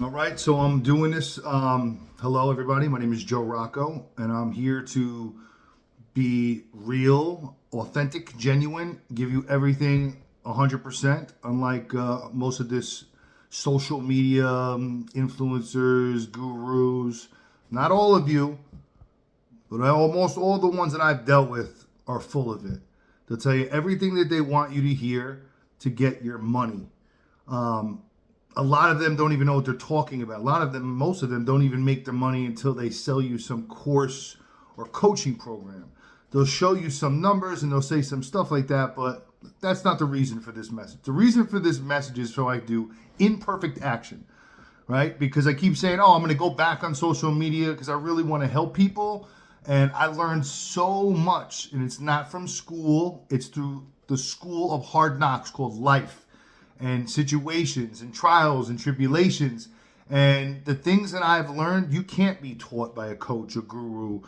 All right, so I'm doing this. Hello, everybody. My name is Joe Rocco, and I'm here to be real, authentic, genuine, give you everything 100%. Unlike most of this social media influencers, gurus, not all of you, but almost all the ones that I've dealt with are full of it. They'll tell you everything that they want you to hear to get your money. A lot of them don't even know what they're talking about. A lot of them, most of them, don't even make their money until they sell you some course or coaching program. They'll show you some numbers and they'll say some stuff like that, but that's not the reason for this message. The reason for this message is so I do imperfect action, right? Because I keep saying, oh, I'm going to go back on social media because I really want to help people. And I learned so much, and it's not from school, it's through the school of hard knocks called life, and situations and trials and tribulations. And the things that I've learned, you can't be taught by a coach or guru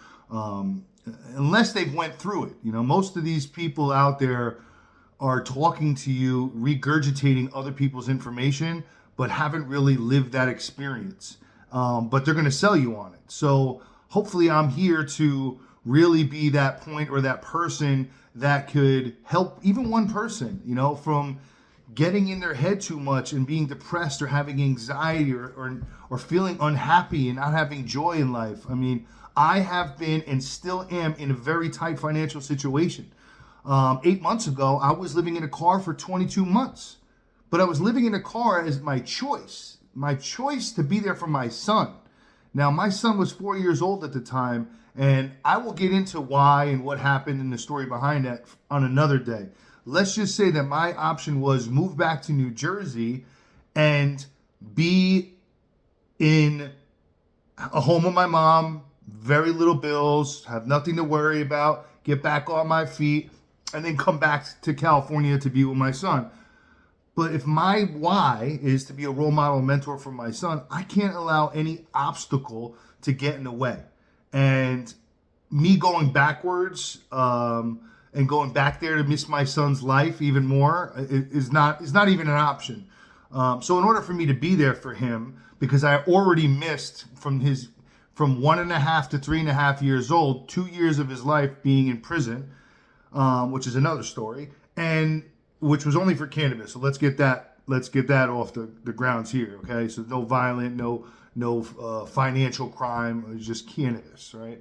unless they've went through it. You know, most of these people out there are talking to you, regurgitating other people's information, but haven't really lived that experience. But they're going to sell you on it. So hopefully I'm here to really be that point or that person that could help even one person, you know, from getting in their head too much and being depressed or having anxiety or feeling unhappy and not having joy in life. I mean, I have been and still am in a very tight financial situation. 8 months ago, I was living in a car for 22 months, but I was living in a car as my choice to be there for my son. Now, my son was 4 years old at the time, and I will get into why and what happened and the story behind that on another day. Let's just say that my option was move back to New Jersey and be in a home with my mom, very little bills, have nothing to worry about, get back on my feet, and then come back to California to be with my son. But if my why is to be a role model mentor for my son, I can't allow any obstacle to get in the way. And me going backwards, and going back there to miss my son's life even more is not even an option. So in order for me to be there for him, because I already missed from 1.5 to 3.5 years old, 2 years of his life being in prison, which is another story, and which was only for cannabis. So let's get that off the grounds here, okay? So no violent, no financial crime, it's just cannabis, right?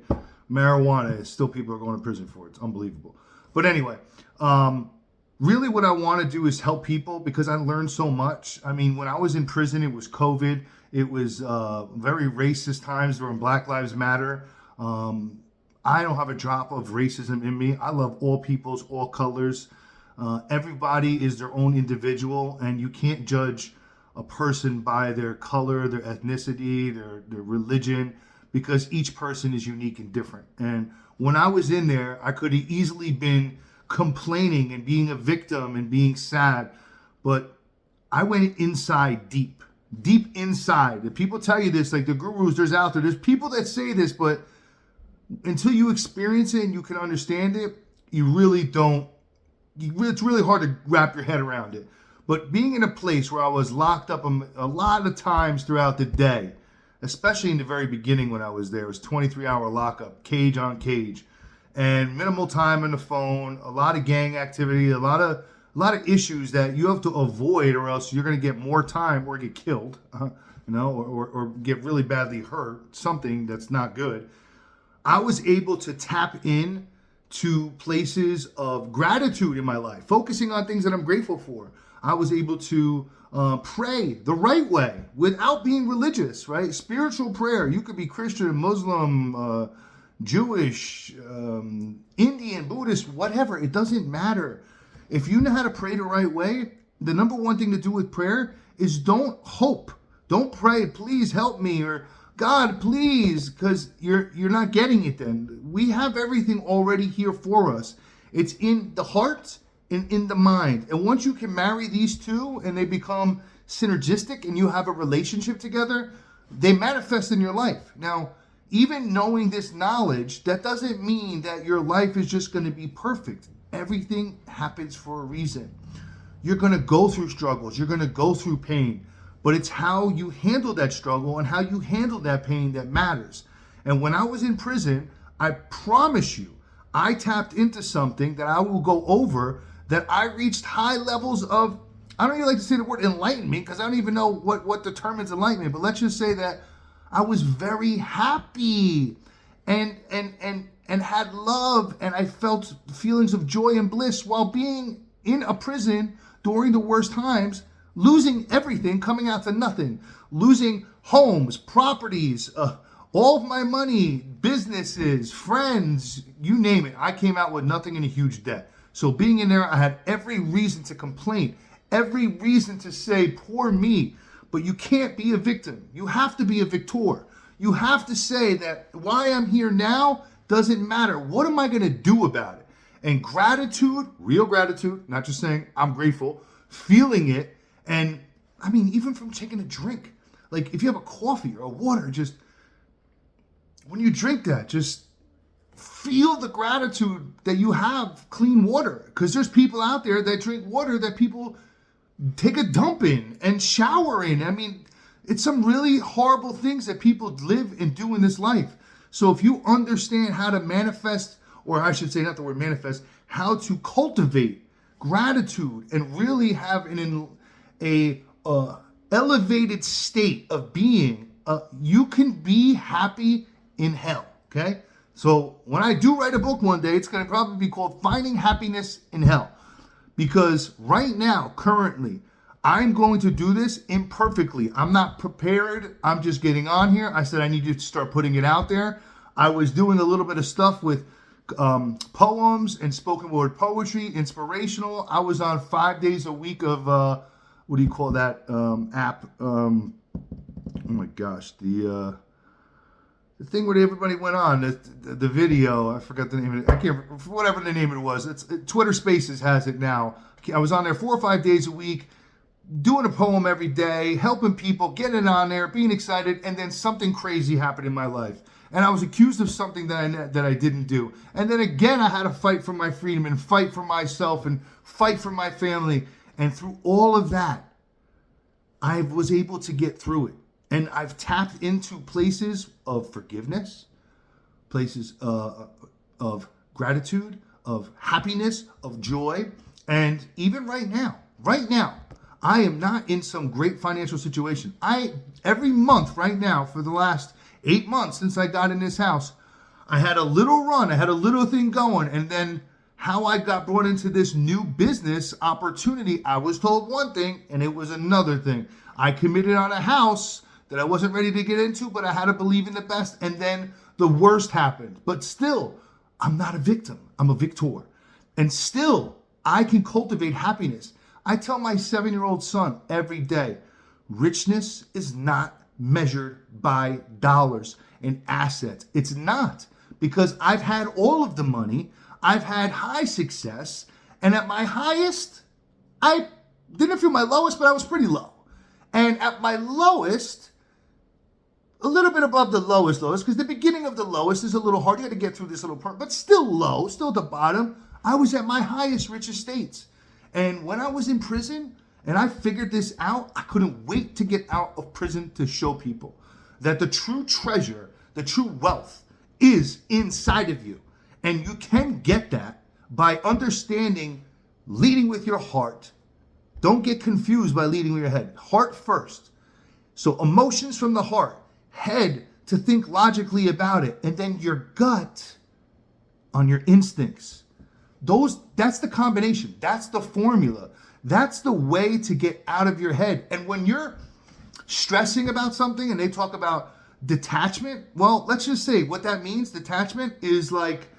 Marijuana is still people are going to prison for. It's unbelievable. But anyway, really what I want to do is help people because I learned so much. I mean, when I was in prison, it was COVID. It was very racist times during Black Lives Matter. I don't have a drop of racism in me. I love all peoples, all colors. Everybody is their own individual, and you can't judge a person by their color, their ethnicity, their religion, because each person is unique and different. And when I was in there, I could have easily been complaining and being a victim and being sad, but I went inside deep inside. If people tell you this, like the gurus, there's people that say this, but until you experience it and you can understand it, you really don't. It's really hard to wrap your head around it. But being in a place where I was locked up a lot of times throughout the day, especially in the very beginning when I was there, it was 23-hour lockup, cage on cage, and minimal time on the phone, a lot of gang activity, a lot of issues that you have to avoid, or else you're going to get more time or get killed, or get really badly hurt, something that's not good. I was able to tap in to places of gratitude in my life, focusing on things that I'm grateful for. I was able to pray the right way without being religious, right? Spiritual prayer. You could be Christian, Muslim, Jewish, Indian, Buddhist, whatever. It doesn't matter. If you know how to pray the right way, the number one thing to do with prayer is don't hope. Don't pray, please help me, or God, please, because you're not getting it then. We have everything already here for us. It's in the heart and in the mind. And once you can marry these two and they become synergistic and you have a relationship together, they manifest in your life. Now, even knowing this knowledge, that doesn't mean that your life is just going to be perfect. Everything happens for a reason. You're going to go through struggles. You're going to go through pain. but it's how you handle that struggle and how you handle that pain that matters. And when I was in prison, I promise you, I tapped into something that I will go over, that I reached high levels of, I don't even like to say the word enlightenment because I don't even know what determines enlightenment, but let's just say that I was very happy and had love, and I felt feelings of joy and bliss while being in a prison during the worst times, losing everything, coming out to nothing, losing homes, properties, all of my money, businesses, friends, you name it. I came out with nothing and a huge debt. So being in there, I had every reason to complain, every reason to say, poor me. But you can't be a victim. You have to be a victor. You have to say that why I'm here now doesn't matter. What am I going to do about it? And gratitude, real gratitude, not just saying I'm grateful, feeling it. And I mean, even from taking a drink, like if you have a coffee or a water, just when you drink that, just feel the gratitude that you have clean water. Because there's people out there that drink water that people take a dump in and shower in. I mean, it's some really horrible things that people live and do in this life. So if you understand how to manifest, or I should say not the word manifest, how to cultivate gratitude and really have a elevated state of being, you can be happy in hell, okay? So when I do write a book one day, it's going to probably be called Finding Happiness in Hell. Because right now, currently, I'm going to do this imperfectly. I'm not prepared. I'm just getting on here. I said I need to start putting it out there. I was doing a little bit of stuff with poems and spoken word poetry, inspirational. I was on 5 days a week of, what do you call that app? Oh my gosh, the thing where everybody went on, the video, I forgot the name of it. I can't, whatever the name of it was. Twitter Spaces has it now. I was on there 4 or 5 days a week, doing a poem every day, helping people, getting on there, being excited, and then something crazy happened in my life. And I was accused of something that I didn't do. And then again, I had to fight for my freedom and fight for myself and fight for my family. And through all of that, I was able to get through it. And I've tapped into places of forgiveness, places of gratitude, of happiness, of joy. And even right now, I am not in some great financial situation. Every month right now, for the last 8 months since I got in this house, I had a little run, I had a little thing going. And then how I got brought into this new business opportunity, I was told one thing and it was another thing. I committed on a house that I wasn't ready to get into, but I had to believe in the best. And then the worst happened. But still, I'm not a victim. I'm a victor. And still, I can cultivate happiness. I tell my 7-year-old son every day, richness is not measured by dollars and assets. It's not, because I've had all of the money. I've had high success. And at my highest, I didn't feel my lowest, but I was pretty low. And at my lowest, a little bit above the lowest, because the beginning of the lowest is a little hard. You had to get through this little part, but still low, still at the bottom. I was at my highest, richest states. And when I was in prison and I figured this out, I couldn't wait to get out of prison to show people that the true treasure, the true wealth is inside of you. And you can get that by understanding leading with your heart. Don't get confused by leading with your head. Heart first. So emotions from the heart. Head to think logically about it, and then your gut on your instincts. That's the combination. That's the formula. That's the way to get out of your head. And when you're stressing about something and they talk about detachment, well, let's just say what that means. Detachment is like,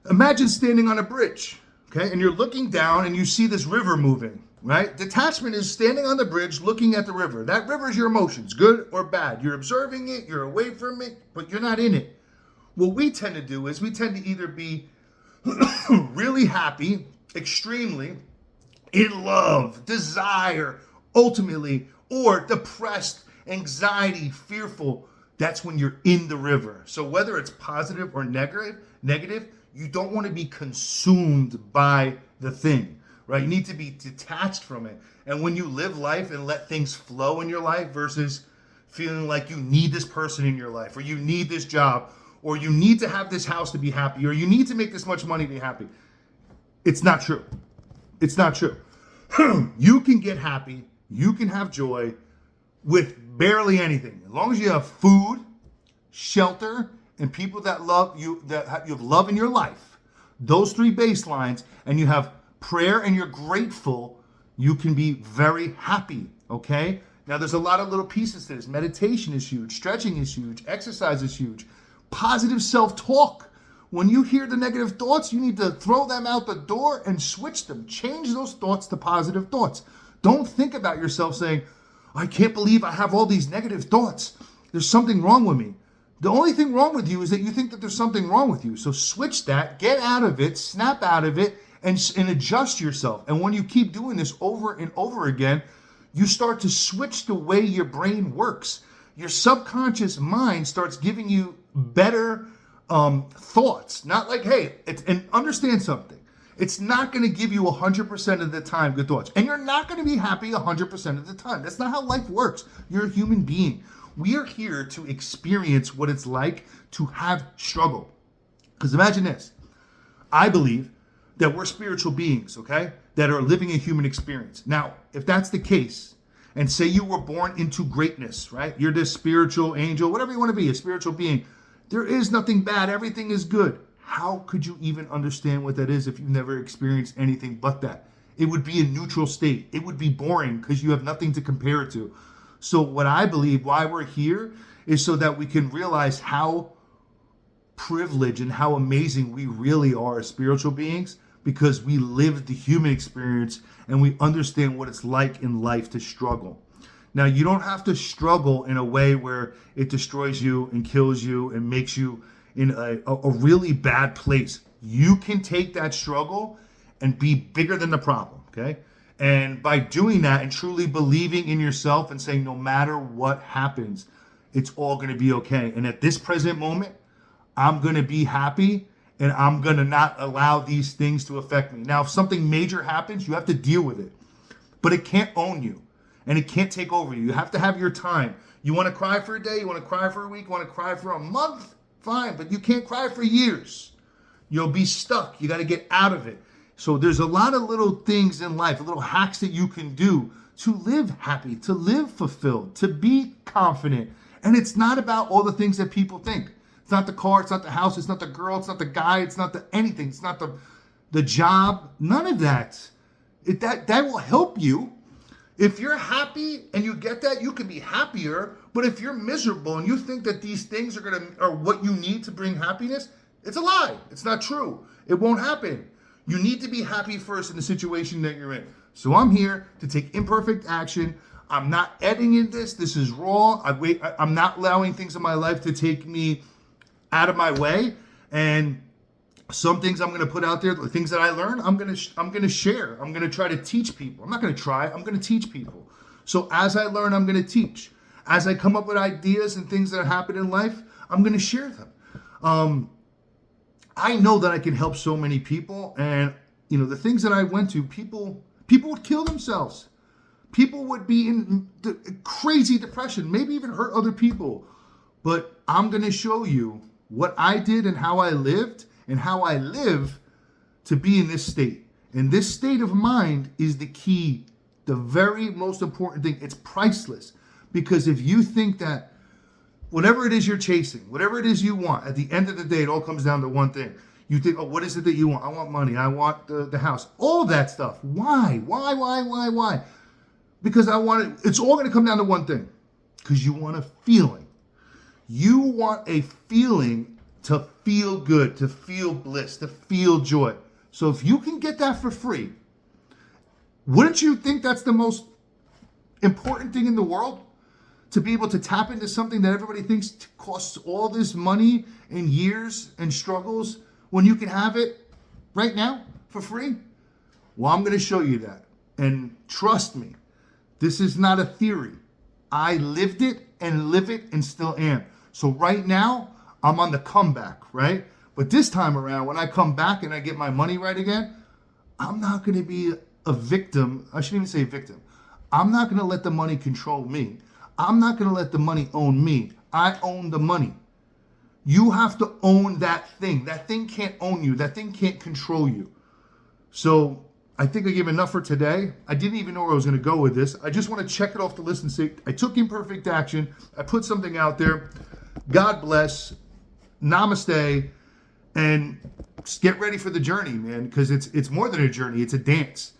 imagine standing on a bridge, okay? And you're looking down and you see this river moving. Right? Detachment is standing on the bridge looking at the river. That river is your emotions, good or bad. You're observing it, you're away from it, but you're not in it. What we tend to do is we tend to either be really happy, extremely, in love, desire, ultimately, or depressed, anxiety, fearful. That's when you're in the river. So whether it's positive or negative, you don't want to be consumed by the thing. right? You need to be detached from it. And when you live life and let things flow in your life versus feeling like you need this person in your life, or you need this job, or you need to have this house to be happy, or you need to make this much money to be happy. It's not true. It's not true. You can get happy, you can have joy with barely anything. As long as you have food, shelter, and people that love you, you have love in your life, those three baselines, and you have prayer and you're grateful, you can be very happy, okay? Now, there's a lot of little pieces to this. Meditation is huge. Stretching is huge. Exercise is huge. Positive self-talk. When you hear the negative thoughts, you need to throw them out the door and switch them. Change those thoughts to positive thoughts. Don't think about yourself saying, I can't believe I have all these negative thoughts. There's something wrong with me. The only thing wrong with you is that you think that there's something wrong with you. So switch that, get out of it, snap out of it, and adjust yourself. And when you keep doing this over and over again, you start to switch the way your brain works. Your subconscious mind starts giving you better thoughts. Not like, hey, and understand something. It's not going to give you 100% of the time good thoughts. And you're not going to be happy 100% of the time. That's not how life works. You're a human being. We are here to experience what it's like to have struggle. Because imagine this. I believe that we're spiritual beings, okay, that are living a human experience. Now, if that's the case, and say you were born into greatness, right? You're this spiritual angel, whatever you want to be, a spiritual being. There is nothing bad. Everything is good. How could you even understand what that is if you've never experienced anything but that? It would be a neutral state. It would be boring because you have nothing to compare it to. So what I believe, why we're here, is so that we can realize how privileged and how amazing we really are as spiritual beings, because we live the human experience and we understand what it's like in life to struggle. Now, you don't have to struggle in a way where it destroys you and kills you and makes you in a really bad place. You can take that struggle and be bigger than the problem, okay? And by doing that and truly believing in yourself and saying no matter what happens, it's all going to be okay. And at this present moment, I'm going to be happy and I'm going to not allow these things to affect me. Now, if something major happens, you have to deal with it. But it can't own you and it can't take over you. You have to have your time. You want to cry for a day, you want to cry for a week, you want to cry for a month, fine, but you can't cry for years. You'll be stuck. You got to get out of it. So there's a lot of little things in life, little hacks that you can do to live happy, to live fulfilled, to be confident. And it's not about all the things that people think. It's not the car, it's not the house, it's not the girl, it's not the guy, it's not the anything, it's not the job, none of that. That will help you. If you're happy and you get that, you can be happier. But if you're miserable and you think that these things are what you need to bring happiness, it's a lie. It's not true. It won't happen. You need to be happy first in the situation that you're in. So I'm here to take imperfect action. I'm not editing this. This is raw. I'm not allowing things in my life to take me out of my way. And some things I'm going to put out there, the things that I learned, I'm going to share. I'm going to try to teach people. I'm not going to try. I'm going to teach people. So as I learn, I'm going to teach. As I come up with ideas and things that happen in life, I'm going to share them. I know that I can help so many people, and the things that I went to, people would kill themselves. People would be in crazy depression, maybe even hurt other people. But I'm going to show you what I did and how I lived and how I live to be in this state. And this state of mind is the key, the very most important thing. It's priceless, because if you think that whatever it is you're chasing, whatever it is you want, at the end of the day, it all comes down to one thing. You think, oh, what is it that you want? I want money. I want the house. All that stuff. Why? Why? Because I want it. It's all going to come down to one thing. Because you want a feeling. You want a feeling to feel good, to feel bliss, to feel joy. So if you can get that for free, wouldn't you think that's the most important thing in the world? To be able to tap into something that everybody thinks costs all this money and years and struggles, when you can have it right now for free? Well, I'm going to show you that. And trust me, this is not a theory. I lived it and live it and still am. So right now, I'm on the comeback, right? But this time around, when I come back and I get my money right again, I'm not going to be a victim. I shouldn't even say victim. I'm not going to let the money control me. I'm not going to let the money own me. I own the money. You have to own that thing. That thing can't own you. That thing can't control you. So I think I gave enough for today. I didn't even know where I was going to go with this. I just want to check it off the list and say I took imperfect action. I put something out there. God bless. Namaste. And get ready for the journey, man, because it's more than a journey. It's a dance.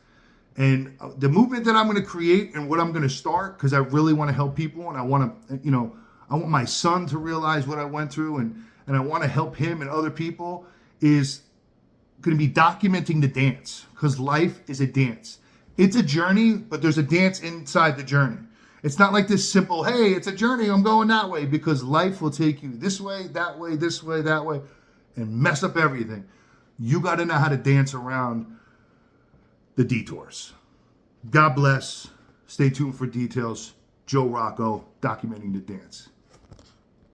And the movement that I'm going to create and what I'm going to start, because I really want to help people, and I want to, I want my son to realize what I went through, and I want to help him and other people, is going to be documenting the dance, because life is a dance. It's a journey, but there's a dance inside the journey. It's not like this simple, hey, it's a journey, I'm going that way, because life will take you this way, that way, this way, that way, and mess up everything. You got to know how to dance around the detours. God bless. Stay tuned for details. Joe Rocco, documenting the dance.